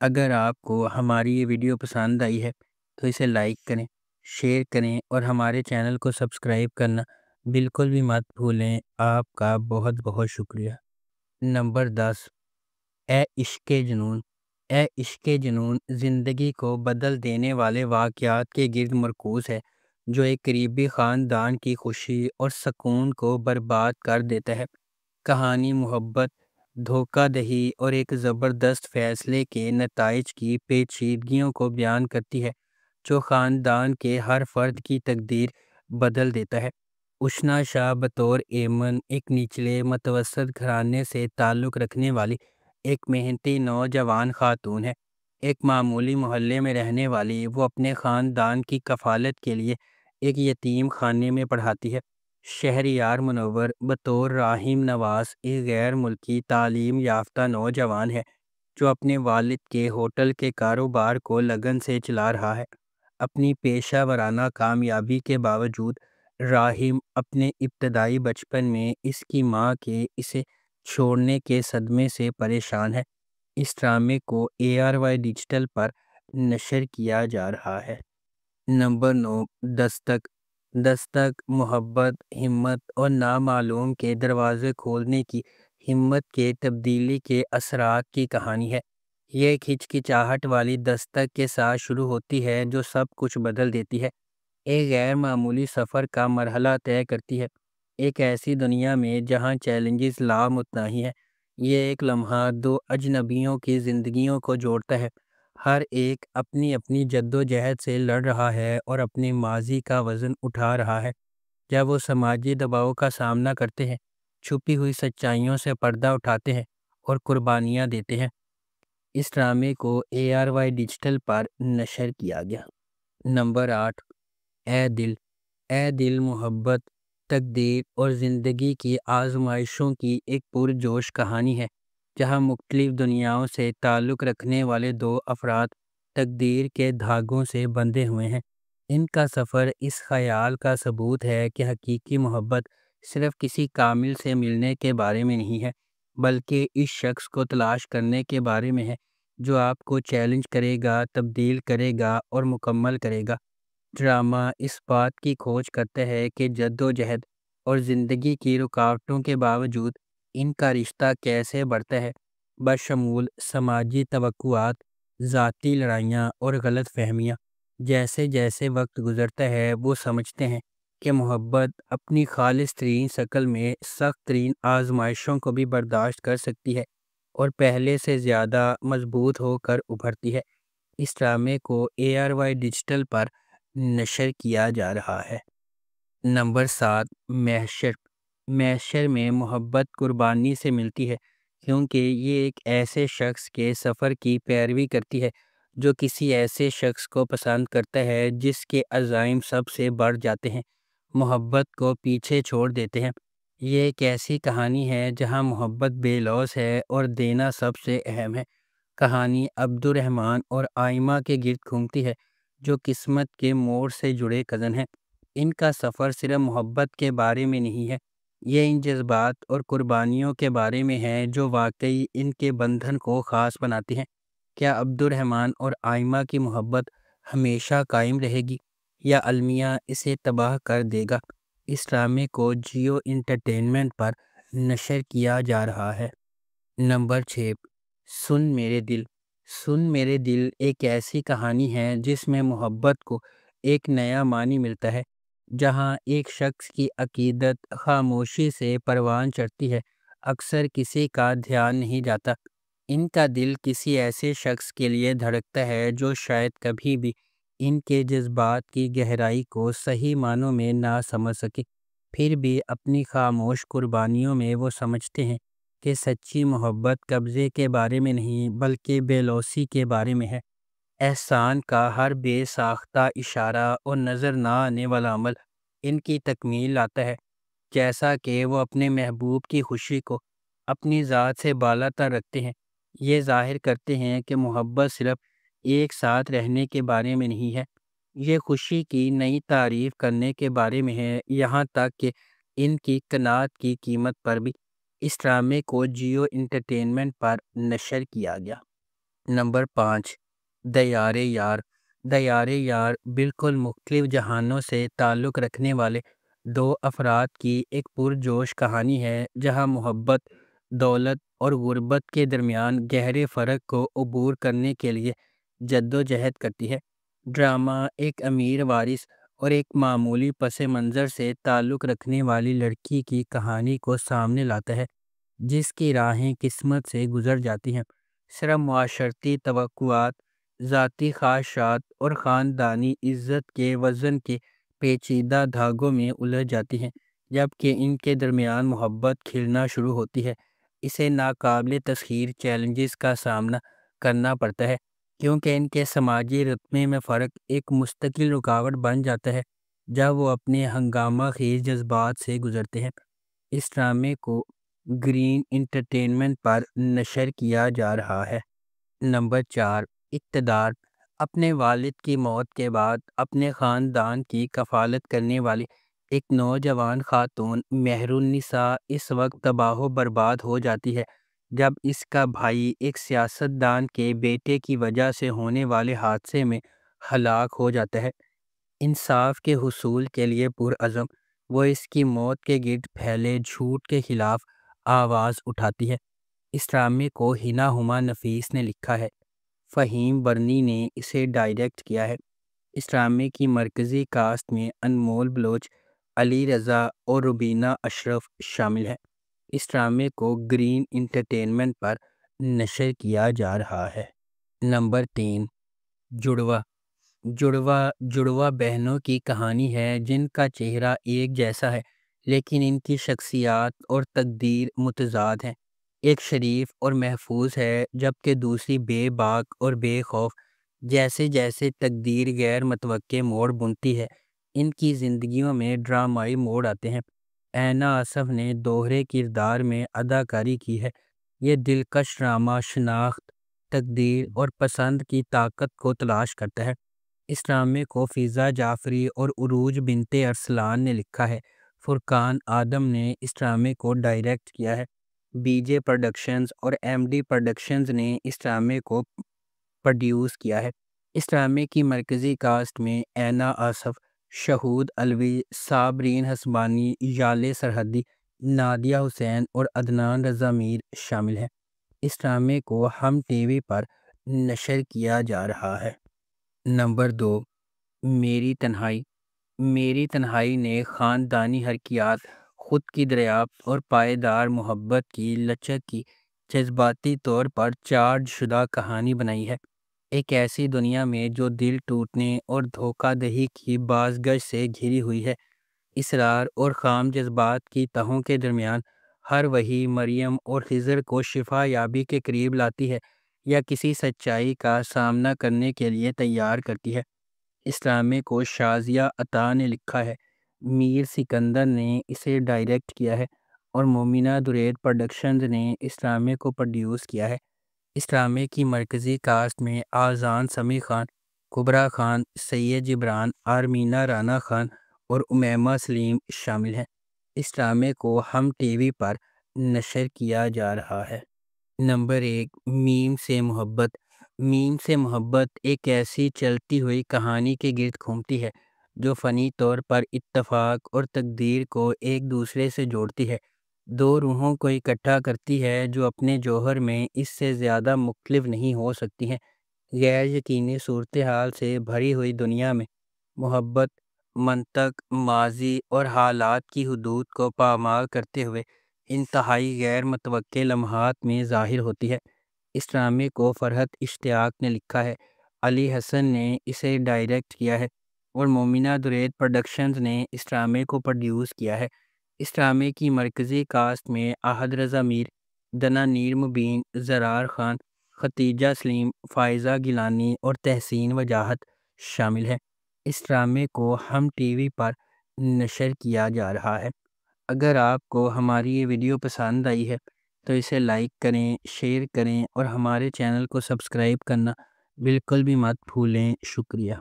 اگر آپ کو ہماری یہ ویڈیو پسند آئی ہے تو اسے لائک کریں، شیئر کریں اور ہمارے چینل کو سبسکرائب کرنا بالکل بھی مت بھولیں۔ آپ کا بہت بہت شکریہ۔ نمبر 10، اے عشق جنون۔ اے عشق جنون زندگی کو بدل دینے والے واقعات کے گرد مرکوز ہے جو ایک قریبی خاندان کی خوشی اور سکون کو برباد کر دیتا ہے۔ کہانی محبت، دھوکہ دہی اور ایک زبردست فیصلے کے نتائج کی پیچیدگیوں کو بیان کرتی ہے جو خاندان کے ہر فرد کی تقدیر بدل دیتا ہے۔ اشنا شاہ بطور ایمن ایک نچلے متوسط گھرانے سے تعلق رکھنے والی ایک محنتی نوجوان خاتون ہے۔ ایک معمولی محلے میں رہنے والی وہ اپنے خاندان کی کفالت کے لیے ایک یتیم خانے میں پڑھاتی ہے۔ شہریار منور بطور راحم نواز ایک غیر ملکی تعلیم یافتہ نوجوان ہے جو اپنے والد کے ہوٹل کے کاروبار کو لگن سے چلا رہا ہے۔ اپنی پیشہ ورانہ کامیابی کے باوجود راحم اپنے ابتدائی بچپن میں اس کی ماں کے اسے چھوڑنے کے صدمے سے پریشان ہے۔ اس ڈرامے کو ARY ڈیجیٹل پر نشر کیا جا رہا ہے۔ نمبر 9، دستک۔ دستک محبت، ہمت اور نامعلوم کے دروازے کھولنے کی ہمت کے تبدیلی کے اثرات کی کہانی ہے۔ یہ ایک ہچکچاہٹ والی دستک کے ساتھ شروع ہوتی ہے جو سب کچھ بدل دیتی ہے۔ ایک غیر معمولی سفر کا مرحلہ طے کرتی ہے، ایک ایسی دنیا میں جہاں چیلنجز لامتناہی ہیں۔ یہ ایک لمحہ دو اجنبیوں کی زندگیوں کو جوڑتا ہے، ہر ایک اپنی اپنی جد و جہد سے لڑ رہا ہے اور اپنے ماضی کا وزن اٹھا رہا ہے۔ جب وہ سماجی دباؤ کا سامنا کرتے ہیں، چھپی ہوئی سچائیوں سے پردہ اٹھاتے ہیں اور قربانیاں دیتے ہیں۔ اس ڈرامے کو ARY ڈیجیٹل پر نشر کیا گیا۔ نمبر 8، اے دل۔ اے دل محبت، تقدیر اور زندگی کی آزمائشوں کی ایک پرجوش کہانی ہے جہاں مختلف دنیاؤں سے تعلق رکھنے والے دو افراد تقدیر کے دھاگوں سے بندھے ہوئے ہیں۔ ان کا سفر اس خیال کا ثبوت ہے کہ حقیقی محبت صرف کسی کامل سے ملنے کے بارے میں نہیں ہے، بلکہ اس شخص کو تلاش کرنے کے بارے میں ہے جو آپ کو چیلنج کرے گا، تبدیل کرے گا اور مکمل کرے گا۔ ڈرامہ اس بات کی کھوج کرتا ہے کہ جد و جہد اور زندگی کی رکاوٹوں کے باوجود ان کا رشتہ کیسے بڑھتا ہے، بشمول سماجی توقعات، ذاتی لڑائیاں اور غلط فہمیاں۔ جیسے جیسے وقت گزرتا ہے وہ سمجھتے ہیں کہ محبت اپنی خالص ترین شکل میں سخت ترین آزمائشوں کو بھی برداشت کر سکتی ہے اور پہلے سے زیادہ مضبوط ہو کر ابھرتی ہے۔ اس ڈرامے کو ARY ڈیجیٹل پر نشر کیا جا رہا ہے۔ نمبر 7، محشر۔ محشر میں محبت قربانی سے ملتی ہے کیونکہ یہ ایک ایسے شخص کے سفر کی پیروی کرتی ہے جو کسی ایسے شخص کو پسند کرتا ہے جس کے عزائم سب سے بڑھ جاتے ہیں، محبت کو پیچھے چھوڑ دیتے ہیں۔ یہ ایک ایسی کہانی ہے جہاں محبت بے لوث ہے اور دینا سب سے اہم ہے۔ کہانی عبد الرحمن اور آئمہ کے گرد گھومتی ہے جو قسمت کے موڑ سے جڑے کزن ہیں۔ ان کا سفر صرف محبت کے بارے میں نہیں ہے، یہ ان جذبات اور قربانیوں کے بارے میں ہے جو واقعی ان کے بندھن کو خاص بناتی ہیں۔ کیا عبد الرحمن اور آئمہ کی محبت ہمیشہ قائم رہے گی یا المیہ اسے تباہ کر دے گا؟ اس ڈرامے کو جیو انٹرٹینمنٹ پر نشر کیا جا رہا ہے۔ نمبر 6، سن میرے دل۔ سن میرے دل ایک ایسی کہانی ہے جس میں محبت کو ایک نیا معنی ملتا ہے۔ جہاں ایک شخص کی عقیدت خاموشی سے پروان چڑھتی ہے، اکثر کسی کا دھیان نہیں جاتا۔ ان کا دل کسی ایسے شخص کے لیے دھڑکتا ہے جو شاید کبھی بھی ان کے جذبات کی گہرائی کو صحیح معنوں میں نہ سمجھ سکے، پھر بھی اپنی خاموش قربانیوں میں وہ سمجھتے ہیں کہ سچی محبت قبضے کے بارے میں نہیں بلکہ بے لوثی کے بارے میں ہے۔ احسان کا ہر بے ساختہ اشارہ اور نظر نہ آنے والا عمل ان کی تکمیل لاتا ہے، جیسا کہ وہ اپنے محبوب کی خوشی کو اپنی ذات سے بالا تر رکھتے ہیں۔ یہ ظاہر کرتے ہیں کہ محبت صرف ایک ساتھ رہنے کے بارے میں نہیں ہے، یہ خوشی کی نئی تعریف کرنے کے بارے میں ہے، یہاں تک کہ ان کی قناعت کی قیمت پر بھی۔ اس ڈرامے کو جیو انٹرٹینمنٹ پر نشر کیا گیا۔ نمبر 5، دیار یار۔ دیار یار بالکل مختلف جہانوں سے تعلق رکھنے والے دو افراد کی ایک پرجوش کہانی ہے، جہاں محبت، دولت اور غربت کے درمیان گہرے فرق کو عبور کرنے کے لیے جد و جہد کرتی ہے۔ ڈرامہ ایک امیر وارث اور ایک معمولی پس منظر سے تعلق رکھنے والی لڑکی کی کہانی کو سامنے لاتا ہے، جس کی راہیں قسمت سے گزر جاتی ہیں، صرف معاشرتی توقعات، ذاتی خواہشات اور خاندانی عزت کے وزن کے پیچیدہ دھاگوں میں الجھ جاتی ہیں۔ جبکہ ان کے درمیان محبت کھلنا شروع ہوتی ہے، اسے ناقابل تسخیر چیلنجز کا سامنا کرنا پڑتا ہے، کیونکہ ان کے سماجی رتبے میں فرق ایک مستقل رکاوٹ بن جاتا ہے جب وہ اپنے ہنگامہ خیز جذبات سے گزرتے ہیں۔ اس ڈرامے کو گرین انٹرٹینمنٹ پر نشر کیا جا رہا ہے۔ نمبر 4، اقتدار۔ اپنے والد کی موت کے بعد اپنے خاندان کی کفالت کرنے والی ایک نوجوان خاتون مہر النساء اس وقت تباہ و برباد ہو جاتی ہے جب اس کا بھائی ایک سیاستدان کے بیٹے کی وجہ سے ہونے والے حادثے میں ہلاک ہو جاتا ہے۔ انصاف کے حصول کے لیے پرعزم، وہ اس کی موت کے گرد پھیلے جھوٹ کے خلاف آواز اٹھاتی ہے۔ اس ڈرامے کو ہنا ہما نفیس نے لکھا ہے، فہیم برنی نے اسے ڈائریکٹ کیا ہے۔ اس ڈرامے کی مرکزی کاسٹ میں انمول بلوچ، علی رضا اور روبینہ اشرف شامل ہیں۔ اس ڈرامے کو گرین انٹرٹینمنٹ پر نشر کیا جا رہا ہے۔ نمبر 3، جڑواں۔ جڑواں بہنوں کی کہانی ہے جن کا چہرہ ایک جیسا ہے، لیکن ان کی شخصیات اور تقدیر متضاد ہیں۔ ایک شریف اور محفوظ ہے، جبکہ دوسری بے باک اور بے خوف۔ جیسے جیسے تقدیر غیر متوقع موڑ بنتی ہے، ان کی زندگیوں میں ڈرامائی موڑ آتے ہیں۔ اینا آصف نے دوہرے کردار میں اداکاری کی ہے۔ یہ دلکش ڈرامہ شناخت، تقدیر اور پسند کی طاقت کو تلاش کرتا ہے۔ اس ڈرامے کو فضا جعفری اور عروج بنت ارسلان نے لکھا ہے۔ فرقان آدم نے اس ڈرامے کو ڈائریکٹ کیا ہے۔ بی جے پروڈکشنز اور ایم ڈی پروڈکشنز نے اس ڈرامے کو پروڈیوس کیا ہے۔ اس ڈرامے کی مرکزی کاسٹ میں اینا آصف، شہود علوی، صابرین حسبانی، یالے سرحدی، نادیہ حسین اور عدنان رضا میر شامل ہیں۔ اس ڈرامے کو ہم ٹی وی پر نشر کیا جا رہا ہے۔ نمبر 2، میری تنہائی۔ میری تنہائی نے خاندانی حرکیات، خود کی دریافت اور پائیدار محبت کی لچک کی جذباتی طور پر چارج شدہ کہانی بنائی ہے۔ ایک ایسی دنیا میں جو دل ٹوٹنے اور دھوکہ دہی کی بازگشت سے گھری ہوئی ہے، اصرار اور خام جذبات کی تہوں کے درمیان، ہر وہی مریم اور خضر کو شفا یابی کے قریب لاتی ہے یا کسی سچائی کا سامنا کرنے کے لیے تیار کرتی ہے۔ اس ڈرامے کو شازیہ عطا نے لکھا ہے، میر سکندر نے اسے ڈائریکٹ کیا ہے اور مومنہ درید پروڈکشنز نے اس ڈرامے کو پروڈیوس کیا ہے۔ اس ڈرامے کی مرکزی کاسٹ میں آذان سمیع خان، کبریٰ خان، سید جبران، آرمینہ رانا خان اور امیمہ سلیم شامل ہیں۔ اس ڈرامے کو ہم ٹی وی پر نشر کیا جا رہا ہے۔ نمبر 1، میم سے محبت۔ میم سے محبت ایک ایسی چلتی ہوئی کہانی کے گرد گھومتی ہے جو فنی طور پر اتفاق اور تقدیر کو ایک دوسرے سے جوڑتی ہے، دو روحوں کو اکٹھا کرتی ہے جو اپنے جوہر میں اس سے زیادہ مختلف نہیں ہو سکتی ہیں۔ غیر یقینی صورتحال سے بھری ہوئی دنیا میں محبت منطق، ماضی اور حالات کی حدود کو پامال کرتے ہوئے انتہائی غیر متوقع لمحات میں ظاہر ہوتی ہے۔ اس ڈرامے کو فرحت اشتیاق نے لکھا ہے، علی حسن نے اسے ڈائریکٹ کیا ہے اور مومنہ درید پروڈکشنز نے اس ڈرامے کو پروڈیوس کیا ہے۔ اس ڈرامے کی مرکزی کاسٹ میں احد رضا میر، دنا نیر مبین، زرار خان، ختیجہ سلیم، فائزہ گیلانی اور تحسین وجاہت شامل ہیں۔ اس ڈرامے کو ہم ٹی وی پر نشر کیا جا رہا ہے۔ اگر آپ کو ہماری یہ ویڈیو پسند آئی ہے تو اسے لائک کریں، شیئر کریں اور ہمارے چینل کو سبسکرائب کرنا بالکل بھی مت بھولیں۔ شکریہ۔